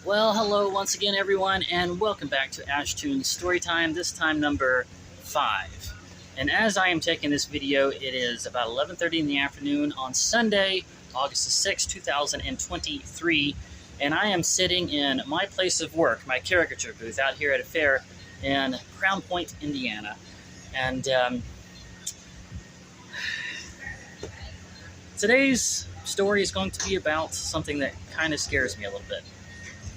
Well, hello once again, everyone, and welcome back to Ashtoons Storytime, this time number 5. And as I am taking this video, it is about 11:30 in the afternoon on Sunday, August the 6th, 2023, and I am sitting in my place of work, my caricature booth, out here at a fair in Crown Point, Indiana. And today's story is going to be about something that kind of scares me a little bit.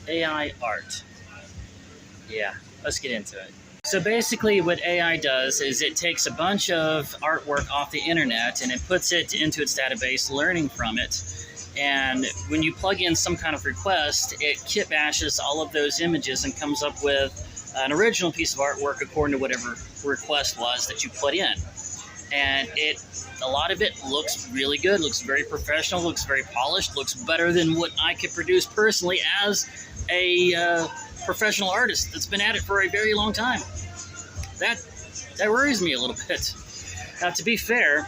AI art. Yeah, let's get into it. So basically what AI does is it takes a bunch of artwork off the internet and it puts it into its database, learning from it. And when you plug in some kind of request, it kit bashes all of those images and comes up with an original piece of artwork according to whatever request was that you put in. And a lot of it looks really good, looks very professional, looks very polished, looks better than what I could produce personally as a professional artist that's been at it for a very long time. That worries me a little bit. Now, to be fair,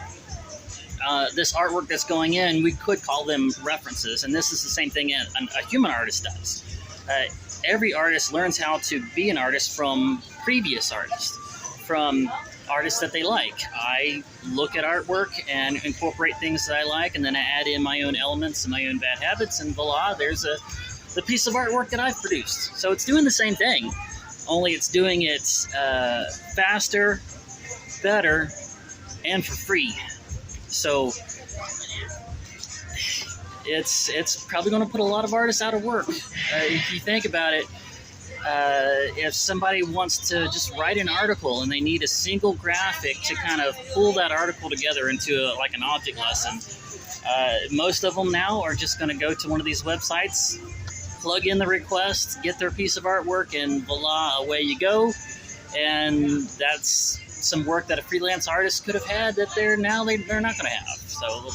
this artwork that's going in, we could call them references, and this is the same thing a human artist does. Every artist learns how to be an artist from previous artists, from artists that they like. I look at artwork and incorporate things that I like, and then I add in my own elements and my own bad habits, and voila, there's the piece of artwork that I've produced. So it's doing the same thing, only it's doing it faster, better, and for free. So it's probably going to put a lot of artists out of work. If you think about it, if somebody wants to just write an article and they need a single graphic to kind of pull that article together into like an object lesson, most of them now are just going to go to one of these websites, plug in the request, get their piece of artwork, and voila, away you go. And that's some work that a freelance artist could have had that they're not going to have. So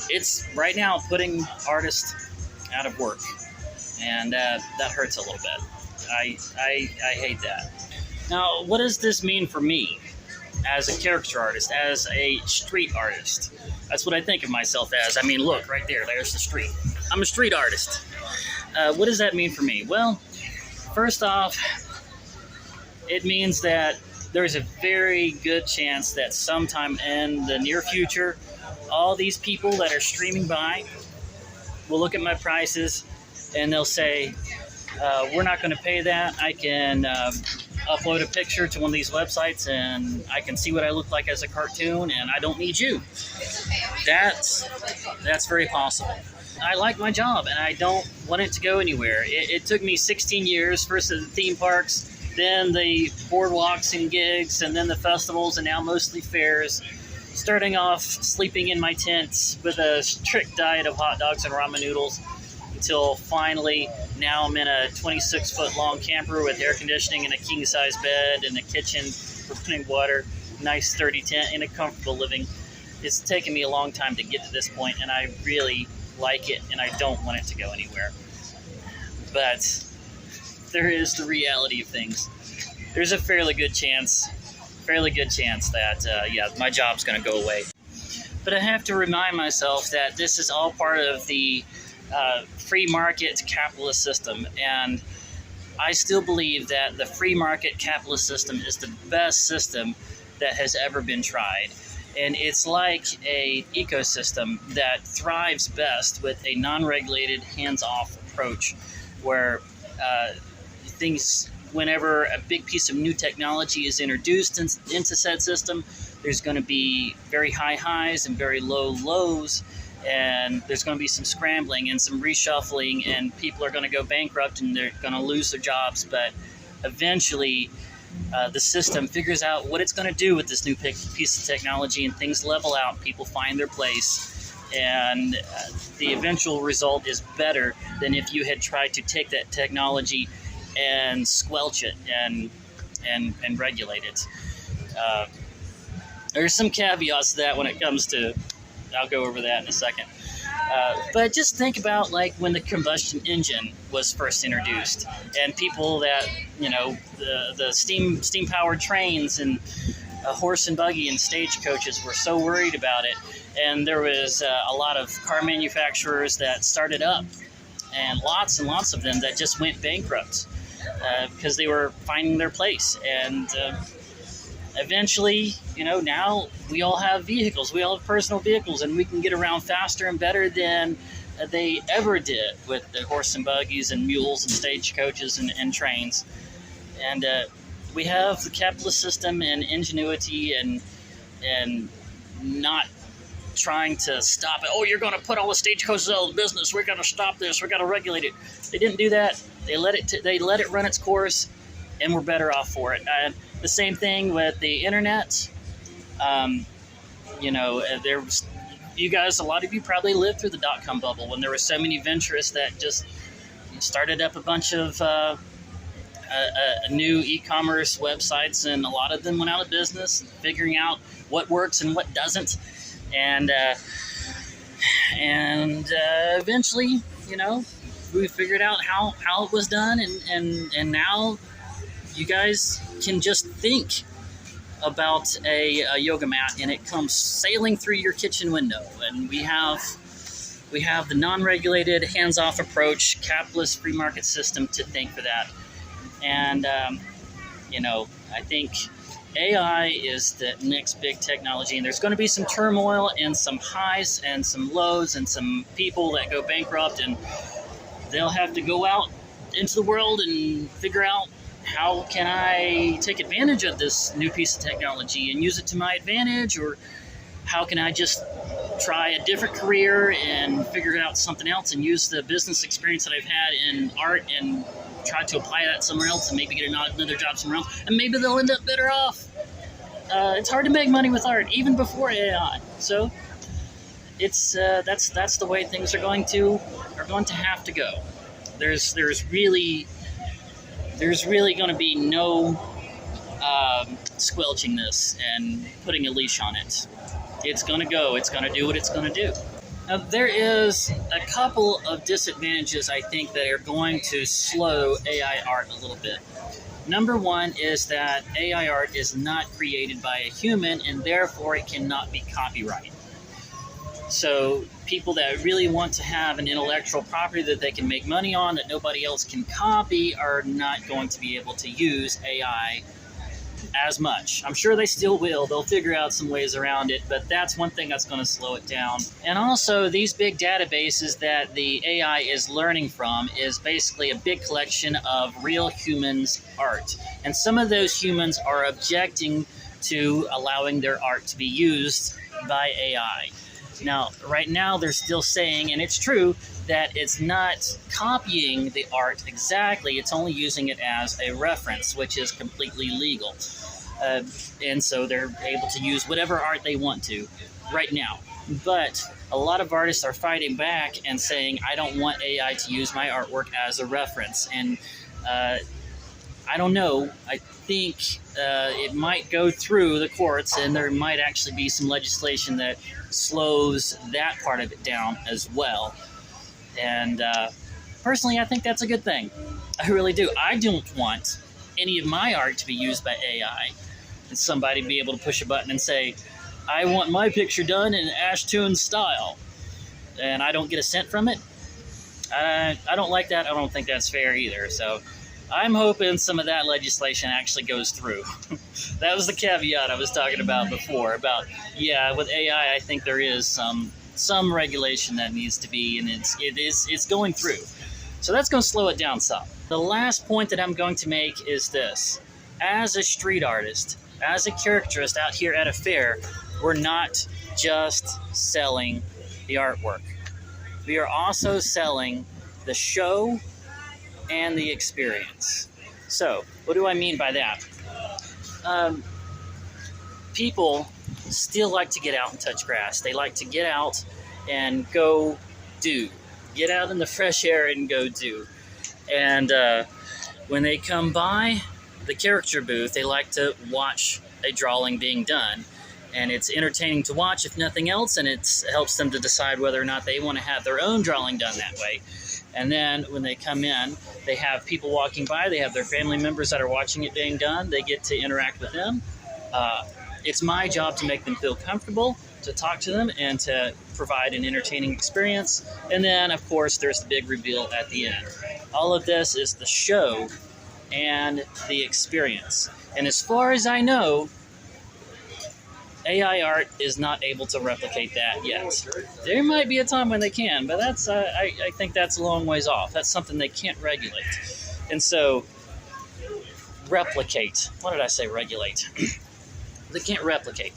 it's right now putting artists out of work. And that hurts a little bit. I hate that. Now, what does this mean for me as a caricature artist, as a street artist? That's what I think of myself as. I mean, look, right there's the street. I'm a street artist. What does that mean for me? Well, first off, it means that there's a very good chance that sometime in the near future, all these people that are streaming by will look at my prices and they'll say, we're not going to pay that. I can upload a picture to one of these websites and I can see what I look like as a cartoon and I don't need you. That's very possible. I like my job and I don't want it to go anywhere. It took me 16 years, first at the theme parks, then the boardwalks and gigs, and then the festivals, and now mostly fairs. Starting off sleeping in my tent with a strict diet of hot dogs and ramen noodles, until finally now I'm in a 26-foot long camper with air conditioning and a king-size bed and a kitchen for running water, nice sturdy tent, and a comfortable living. It's taken me a long time to get to this point, and I really like it, and I don't want it to go anywhere. But there is the reality of things. There's a fairly good chance that, yeah, my job's going to go away. But I have to remind myself that this is all part of the free market capitalist system, and I still believe that the free market capitalist system is the best system that has ever been tried. And it's like an ecosystem that thrives best with a non-regulated, hands-off approach, where whenever a big piece of new technology is introduced into said system, there's going to be very high highs and very low lows, and there's going to be some scrambling and some reshuffling, and people are going to go bankrupt and they're going to lose their jobs. But eventually the system figures out what it's going to do with this new piece of technology, and things level out, people find their place, and the eventual result is better than if you had tried to take that technology and squelch it and regulate it. There's some caveats to that when it comes to, I'll go over that in a second. But just think about like when the combustion engine was first introduced, and people that, you know, the steam-powered trains and horse and buggy and stagecoaches were so worried about it, and there was a lot of car manufacturers that started up and lots of them that just went bankrupt because they were finding their place. And eventually, now we all have vehicles. We all have personal vehicles, and we can get around faster and better than they ever did with the horse and buggies and mules and stagecoaches and trains. And we have the capitalist system and ingenuity and not trying to stop it. Oh, you're going to put all the stagecoaches out of business. We're going to stop this. We're going to regulate it. They didn't do that. They let it run its course, and we're better off for it. The same thing with the internet. You guys, a lot of you probably lived through the dot-com bubble when there were so many venturists that just started up a bunch of new e-commerce websites, and a lot of them went out of business, figuring out what works and what doesn't. And eventually, we figured out how it was done, and now you guys can just think about a yoga mat and it comes sailing through your kitchen window. And we have the non-regulated, hands-off approach, capitalist free market system to thank for that. And I think AI is the next big technology, and there's going to be some turmoil and some highs and some lows and some people that go bankrupt, and they'll have to go out into the world and figure out, how can I take advantage of this new piece of technology and use it to my advantage? Or how can I just try a different career and figure out something else and use the business experience that I've had in art and try to apply that somewhere else and maybe get another job somewhere else, and maybe they'll end up better off. It's hard to make money with art, even before AI. So it's that's the way things are going to have to go. There's really going to be no squelching this and putting a leash on it. It's going to go. It's going to do what it's going to do. Now, there is a couple of disadvantages, I think, that are going to slow AI art a little bit. Number one is that AI art is not created by a human, and therefore it cannot be copyrighted. So people that really want to have an intellectual property that they can make money on, that nobody else can copy, are not going to be able to use AI as much. I'm sure they still will. They'll figure out some ways around it, but that's one thing that's going to slow it down. And also, these big databases that the AI is learning from is basically a big collection of real humans' art. And some of those humans are objecting to allowing their art to be used by AI. Now, right now, they're still saying, and it's true, that it's not copying the art exactly. It's only using it as a reference, which is completely legal. And so they're able to use whatever art they want to right now. But a lot of artists are fighting back and saying, I don't want AI to use my artwork as a reference. And I don't know. I think it might go through the courts, and there might actually be some legislation that slows that part of it down as well. And personally, I think that's a good thing. I really do. I don't want any of my art to be used by AI and somebody be able to push a button and say, I want my picture done in Ashtoons style, and I don't get a cent from it. I don't like that. I don't think that's fair either. So I'm hoping some of that legislation actually goes through. That was the caveat I was talking about before. About, with AI, I think there is some regulation that needs to be, and it's going through. So that's going to slow it down some. The last point that I'm going to make is this. As a street artist, as a caricaturist out here at a fair, we're not just selling the artwork. We are also selling the show and the experience. So, what do I mean by that? People still like to get out and touch grass. They like to get out and go do. Get out in the fresh air and go do. And when they come by the caricature booth, they like to watch a drawing being done. And it's entertaining to watch, if nothing else, and it helps them to decide whether or not they want to have their own drawing done that way. And then when they come in, they have people walking by, they have their family members that are watching it being done, they get to interact with them. It's my job to make them feel comfortable, to talk to them and to provide an entertaining experience. And then, of course, there's the big reveal at the end. All of this is the show and the experience. And as far as I know, AI art is not able to replicate that yet. There might be a time when they can, but that's I think that's a long ways off. That's something they can't regulate. And so, replicate. What did I say? Regulate. They can't replicate.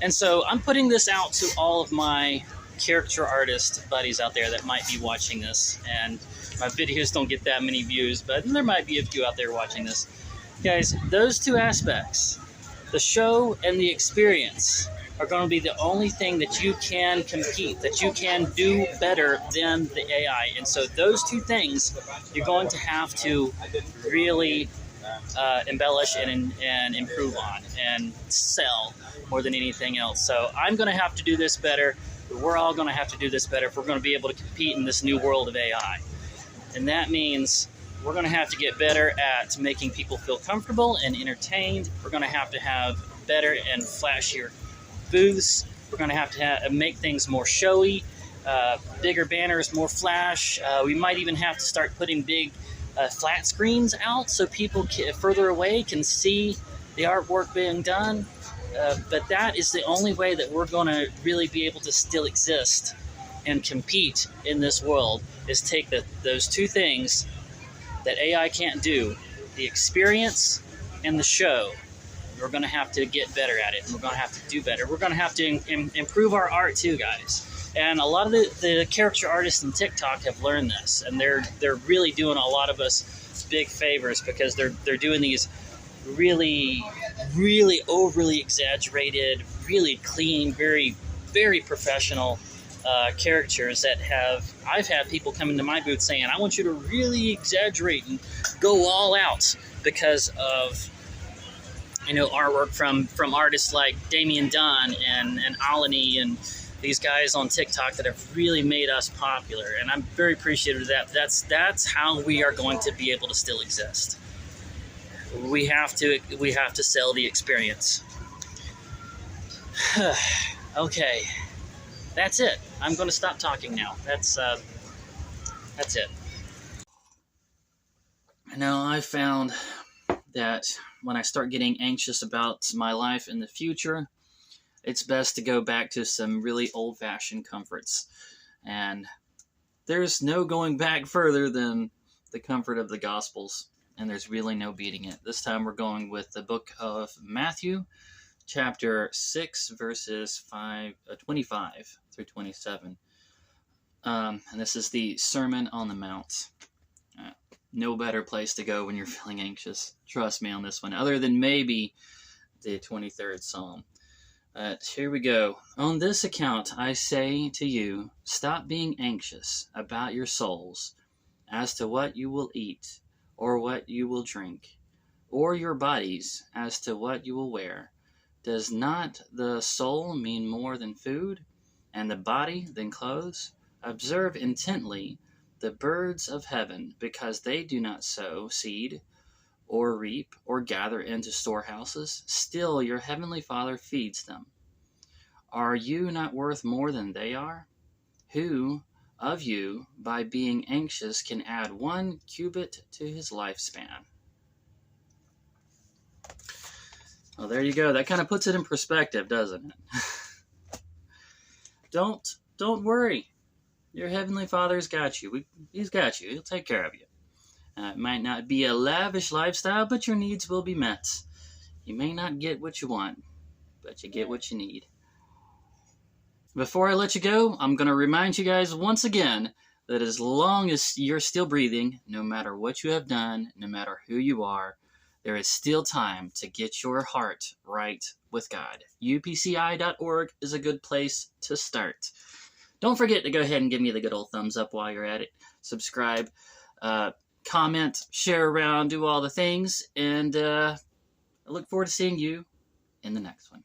And so I'm putting this out to all of my caricature artist buddies out there that might be watching this. And my videos don't get that many views, but there might be a few out there watching this. Guys, those two aspects, the show and the experience, are going to be the only thing that you can compete, that you can do better than the AI. And so those two things you're going to have to really embellish and improve on and sell more than anything else. So I'm going to have to do this better. We're all going to have to do this better if we're going to be able to compete in this new world of AI. And that means we're going to have to get better at making people feel comfortable and entertained. We're going to have better and flashier booths. We're going to have make things more showy, bigger banners, more flash. We might even have to start putting big flat screens out so people further away can see the artwork being done. But that is the only way that we're going to really be able to still exist and compete in this world, is take those two things that AI can't do, the experience and the show. We're going to have to get better at it, and we're going to have to do better. We're going to have to improve our art too, guys. And a lot of the caricature artists on TikTok have learned this, and they're really doing a lot of us big favors, because they're doing these really, really overly exaggerated, really clean, very, very professional caricatures that I've had people come into my booth saying, I want you to really exaggerate and go all out, because of artwork from artists like Damien Dunn and Alani and these guys on TikTok that have really made us popular. And I'm very appreciative of that. That's how we are going to be able to still exist. We have to sell the experience. Okay. That's it. I'm going to stop talking now. That's it. Now, I found that when I start getting anxious about my life in the future, it's best to go back to some really old-fashioned comforts. And there's no going back further than the comfort of the Gospels, and there's really no beating it. This time we're going with the book of Matthew, chapter 6, verses 25 through 27. And this is the Sermon on the Mount. No better place to go when you're feeling anxious. Trust me on this one, other than maybe the 23rd Psalm. Here we go. On this account, I say to you, stop being anxious about your souls, as to what you will eat, or what you will drink, or your bodies, as to what you will wear. Does not the soul mean more than food, and the body than clothes? Observe intently the birds of heaven, because they do not sow seed, or reap, or gather into storehouses, still your heavenly Father feeds them. Are you not worth more than they are? Who of you, by being anxious, can add 1 cubit to his lifespan? Well, there you go. That kind of puts it in perspective, doesn't it? Don't worry. Your heavenly Father's got you. He's got you. He'll take care of you. It might not be a lavish lifestyle, but your needs will be met. You may not get what you want, but you get what you need. Before I let you go, I'm going to remind you guys once again that as long as you're still breathing, no matter what you have done, no matter who you are, there is still time to get your heart right with God. upci.org is a good place to start. Don't forget to go ahead and give me the good old thumbs up while you're at it. Subscribe, comment, share around, do all the things, and I look forward to seeing you in the next one.